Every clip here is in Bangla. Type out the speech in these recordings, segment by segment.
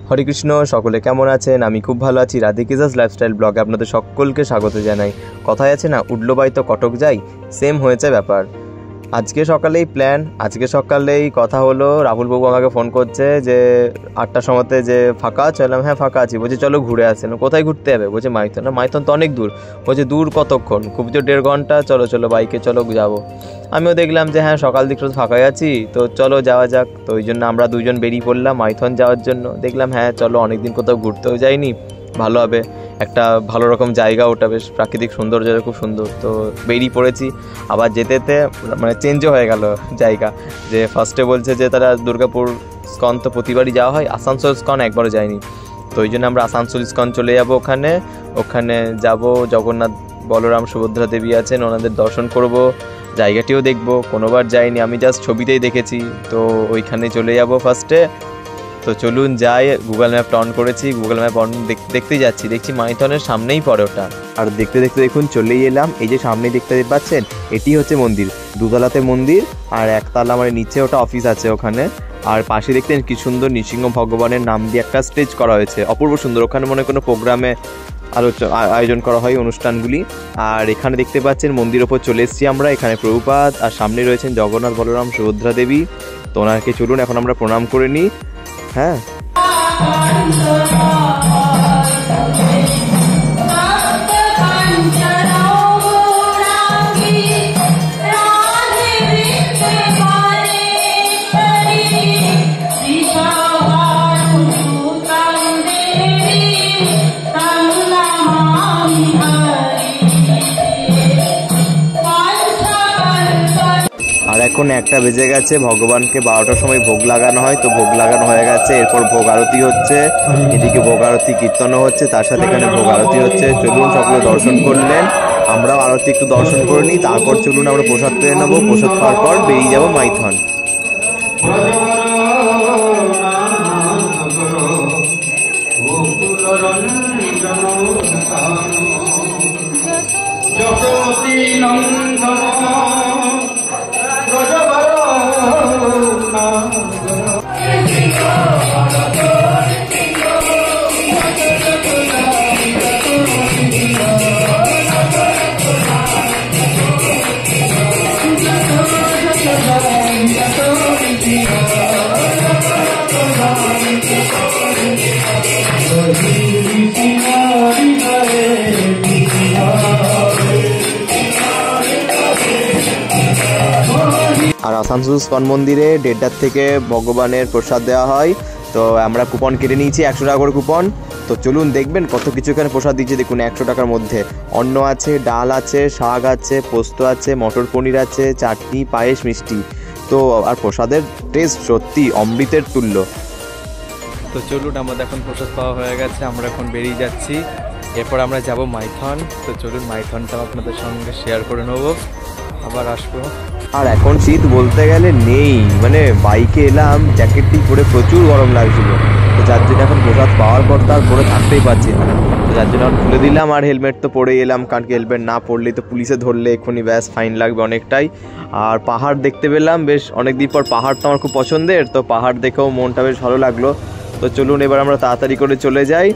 হরে কৃষ্ণ, সকলে কেমন আছেন? আমি খুব ভালো আছি। রাধিকিজাস লাইফস্টাইল ব্লগে আপনাদের সকলকে স্বাগত জানাই। কথায় আছে না, উঠলো বাই তো কটক যাই, সেম হয়েছে ব্যাপার। আজকে সকালেই কথা হলো, রাহুল বাবু আমাকে ফোন করছে যে 8টার সময়তে যে ফাঁকা আছে। বললাম হ্যাঁ ফাঁকা আছি। বলছে চলো ঘুরে আসেন। কোথায় ঘুরতে যাবে? বলছে মাইথন। না মাইথন তো অনেক দূর। বলছে দূর কতক্ষণ? খুব জোর 1.5 ঘন্টা। চলো বাইকে চলো যাবো। আমিও দেখলাম যে হ্যাঁ সকাল দিকটা তো ফাঁকাই আছি, তো চলো যাওয়া যাক। তো ওই জন্য আমরা দুজন বেরিয়ে পড়লাম মাইথন যাওয়ার জন্য। দেখলাম হ্যাঁ চলো, অনেকদিন কোথাও ঘুরতেও যাইনি, ভালো হবে, একটা ভালো রকম জায়গা, ওটা বেশ প্রাকৃতিক সৌন্দর্য, খুব সুন্দর। তো বেরিয়ে পড়েছি। আবার যেতে মানে চেঞ্জও হয়ে গেল জায়গা। যে ফার্স্টে বলছে যে তারা দুর্গাপুর স্কন তো প্রতিবারই যাওয়া হয়, আসানসোল স্কন একবারও যায়নি। তো ওই জন্য আমরা আসানসোল স্কন চলে যাবো। ওখানে যাব, জগন্নাথ বলরাম সুভদ্রা দেবী আছেন, ওনাদের দর্শন করব, জায়গাটিও দেখব। কোনোবার যাইনি, আমি জাস্ট ছবিতেই দেখেছি। তো ওইখানে চলে যাব ফার্স্টে। তো চলুন যাই। গুগল ম্যাপটা অন করেছি, গুগল ম্যাপ অন দেখতেই যাচ্ছি, দেখছি মাইথনের সামনেই পড়ে ওটা। আর দেখতে দেখুন চলেই এলাম। এই যে সামনে দেখতে পাচ্ছেন, এটি হচ্ছে মন্দির, দুতলাতে মন্দির, আর একতলা মানে নিচে ওটা অফিস আছে ওখানে। আর পাশে দেখতেন কি সুন্দর নৃসিংহ ভগবানের নাম দিয়ে একটা স্টেজ করা হয়েছে, অপূর্ব সুন্দর। ওখানে মনে কোনো প্রোগ্রামে আয়োজন করা হয় অনুষ্ঠানগুলি। আর এখানে দেখতে পাচ্ছেন মন্দির ওপর চলে এসেছি আমরা। এখানে প্রভুপাদ, আর সামনে রয়েছেন জগন্নাথ বলরাম সুভদ্রা দেবী। তো ওনাকে চলুন এখন আমরা প্রণাম করে নিই। হ্যাঁ, আর এখন 1টা বেজে গেছে। ভগবানকে 12টার সময় ভোগ লাগানো হয়, তো ভোগ লাগানো হয়ে গেছে। এরপর ভোগ আরতি হচ্ছে, এদিকে ভোগ আরতি কীর্তনও হচ্ছে, তার সাথে এখানে ভোগ আরতি হচ্ছে। চলুন সকলে দর্শন করলেন, আমরাও আরতি একটু দর্শন করে নিই। তারপর চলুন আমরা প্রসাদ পেয়ে নেবো। প্রসাদ পাওয়ার পর বেরিয়ে যাবো মাইথন। আর আসানসোল স্কন মন্দিরে 1:30টার থেকে ভগবানের প্রসাদ দেওয়া হয়। তো আমরা কুপন কেটে নিয়েছি, 100 টাকা করে কুপন। তো চলুন দেখবেন কত কিছু এখানে প্রসাদ দিচ্ছে। দেখুন 100 টাকার মধ্যে অন্ন আছে, ডাল আছে, শাক আছে, পোস্ত আছে, মটর পনির আছে, চাটনি, পায়েস, মিষ্টি। তো আর প্রসাদের টেস্ট সত্যি অমৃতের তুল্য। তো চলুন, আমাদের এখন প্রসাদ পাওয়া হয়ে গেছে, আমরা এখন বেরিয়ে যাচ্ছি। এরপর আমরা যাব মাইথন। তো চলুন মাইথনটাও আপনাদের সঙ্গে শেয়ার করে নেবো, আবার আসবো। আর এখন শীত বলতে গেলে নেই, মানে বাইকে এলাম, জ্যাকেটটি পরে প্রচুর গরম লাগছিল। তো যার জন্য এখন প্রসাদ পাওয়ার পর তার পরে থাকতেই পারছি না। তো যার জন্য এখন খুলে দিলাম, আর হেলমেট তো পরে এলাম, কারণ কি হেলমেট না পরলেই তো পুলিশে ধরলে এক্ষুনি ব্যাস ফাইন লাগবে অনেকটাই। আর পাহাড় দেখতে পেলাম, বেশ অনেকদিন পর। পাহাড় তো আমার খুব পছন্দের, তো পাহাড় দেখেও মনটা বেশ ভালো লাগলো। তো চলুন এবার আমরা তাড়াতাড়ি করে চলে যাই।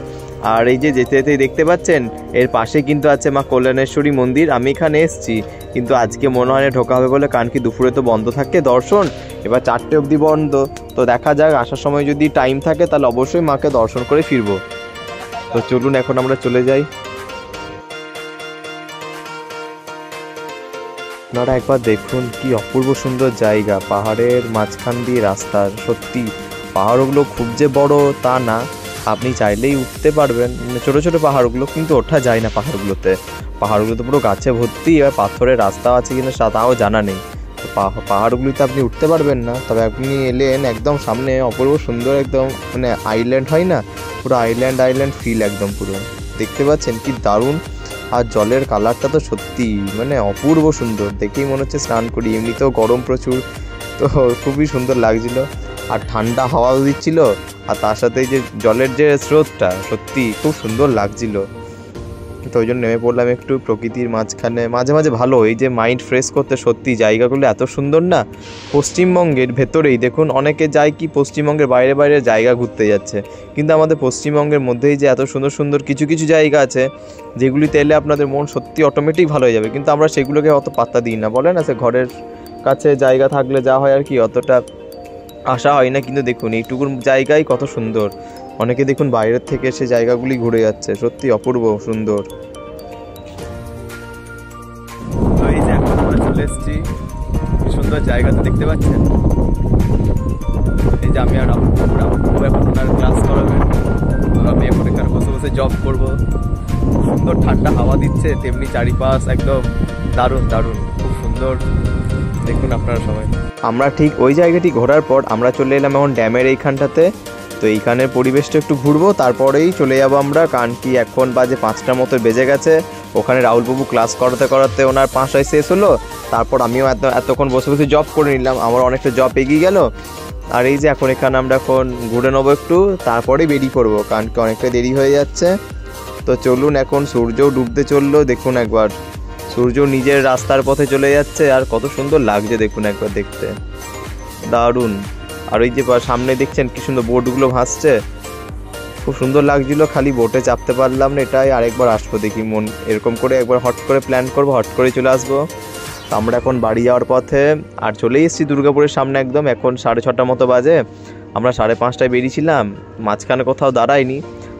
আর এই যে যেতেই দেখতে পাচ্ছেন, এর পাশে কিন্তু আছে মা কল্যাণেশ্বরী মন্দির। আমি এখানে এসেছি, কিন্তু আজকে মনে হয় ঢোকা হবে বলে, কারণ কি দুপুরে তো বন্ধ থাকে দর্শন, এবার 4টে অবধি বন্ধ। তো দেখা যাক, আসার সময় যদি টাইম থাকে তাহলে অবশ্যই মাকে দর্শন করে ফিরবো। তো চলুন এখন আমরা চলে যাই। আপনারা একবার দেখুন কি অপূর্ব সুন্দর জায়গা, পাহাড়ের মাঝখান দিয়ে রাস্তা। সত্যি পাহাড়গুলো খুব যে বড় তা না, আপনি চাইলেই উঠতে পারবেন। ছোট ছোট পাহাড়গুলো, কিন্তু ওঠা যায় না পাহাড়গুলোতে তো পুরো গাছে ভর্তি। এবার পাথরের রাস্তাও আছে কিনা তাও জানা নেই। তো পাহাড়গুলিতে আপনি উঠতে পারবেন না। তবে আপনি এলেন একদম সামনে, অপূর্ব সুন্দর একদম, মানে আইল্যান্ড হয় না, পুরো আইল্যান্ড ফিল একদম পুরো। দেখতে পাচ্ছেন কি দারুণ। আর জলের কালারটা তো সত্যি মানে অপূর্ব সুন্দর, দেখেই মনে হচ্ছে স্নান করি। এমনিতেও গরম প্রচুর, তো খুবই সুন্দর লাগছিল। আর ঠান্ডা হাওয়াও দিচ্ছিল, আর তার সাথে যে জলের যে স্রোতটা সত্যি খুব সুন্দর লাগছিল। তো ওই জন্য নেমে পড়লাম একটু প্রকৃতির মাঝখানে। মাঝে মাঝে ভালো, এই যে মাইন্ড ফ্রেশ করতে সত্যি জায়গাগুলো এত সুন্দর না। পশ্চিমবঙ্গের ভেতরেই দেখুন, অনেকে যায় কি পশ্চিমবঙ্গের বাইরে বাইরে জায়গা ঘুরতে যাচ্ছে, কিন্তু আমাদের পশ্চিমবঙ্গের মধ্যেই যে এত সুন্দর সুন্দর কিছু কিছু জায়গা আছে যেগুলিতে এলে আপনাদের মন সত্যি অটোমেটিক ভালো হয়ে যাবে, কিন্তু আমরা সেগুলোকে অত পাত্তা দিই না। বলে না, সে ঘরের কাছে জায়গা থাকলে যা হয় আর কি, অতটা আশা হয় না। কিন্তু দেখুন এইটুকুর জায়গায় কত সুন্দর। অনেকে দেখুন বাইরের থেকে সে জায়গাগুলি ঘুরে যাচ্ছে, সত্যি অপূর্ব সুন্দর। তো এই যে এখন আমরা চলে এসেছি সুন্দর জায়গা, তো দেখতে পাচ্ছেন। এই যে আমি আর রামু এখন ওনার ক্লাস করাবেন, আমি এখন এখানে বসে বসে জব করব। সুন্দর ঠান্ডা হাওয়া দিচ্ছে, তেমনি চারিপাশ একদম দারুণ দারুণ, খুব সুন্দর। দেখুন আপনারা সবাই। আমরা ঠিক ওই জায়গাটি ঘোরার পর আমরা চলে এলাম এখন ড্যামের এইখানটাতে। তো এইখানের পরিবেশটা একটু ঘুরবো, তারপরেই চলে যাবো আমরা, কারণ কি এখন বাজে 5টা মতো বেজে গেছে। ওখানে রাহুলবাবু ক্লাস করাতে করাতে ওনার 5টায় শেষ হলো। তারপর আমিও এতক্ষণ বসে বসে জব করে নিলাম, আমার অনেকটা জব এগিয়ে গেল। আর এই যে এখন এখানে আমরা এখন ঘুরে নেবো একটু, তারপরেই বেরিয়ে পড়বো, কারণ কি অনেকটা দেরি হয়ে যাচ্ছে। তো চলুন, এখন সূর্যও ডুবতে চললো। দেখুন একবার, সূর্য নিজের রাস্তার পথে চলে যাচ্ছে, আর কত সুন্দর লাগছে দেখুন একবার দেখতে, দারুণ। আর ওই যে সামনে দেখছেন কি সুন্দর বোটগুলো ভাসছে, খুব সুন্দর লাগছিল। খালি বোটে চাপতে পারলাম না, এটাই আরেকবার আসবো দেখি, মন এরকম করে একবার হট করে প্ল্যান করবো, হট করে চলে আসবো। তো আমরা এখন বাড়ি যাওয়ার পথে, আর চলেই এসেছি দুর্গাপুরের সামনে একদম। এখন 6:30 মতো বাজে, আমরা 5:30টায় বেরিয়েছিলাম, মাঝখানে কোথাও দাঁড়াইনি।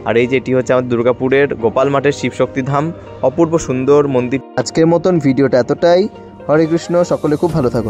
আর এই যে এটি হচ্ছে আমাদের দুর্গাপুরের গোপাল মাঠের শিবশক্তি ধাম, অপূর্ব সুন্দর মন্দির। আজকের মতন ভিডিওটা এতটাই। হরে কৃষ্ণ, সকলে খুব ভালো থাকুন।